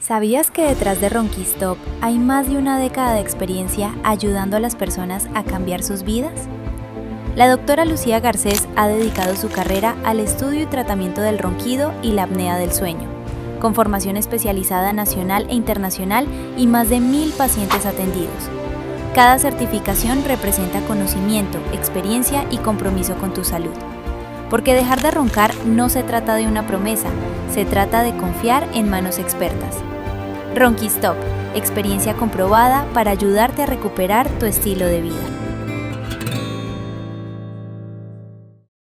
¿Sabías que detrás de Ronquistop hay más de una década de experiencia ayudando a las personas a cambiar sus vidas? La doctora Lucía Garcés ha dedicado su carrera al estudio y tratamiento del ronquido y la apnea del sueño, con formación especializada nacional e internacional y más de 1000 pacientes atendidos. Cada certificación representa conocimiento, experiencia y compromiso con tu salud. Porque dejar de roncar no se trata de una promesa, se trata de confiar en manos expertas. Ronquistop, experiencia comprobada para ayudarte a recuperar tu estilo de vida.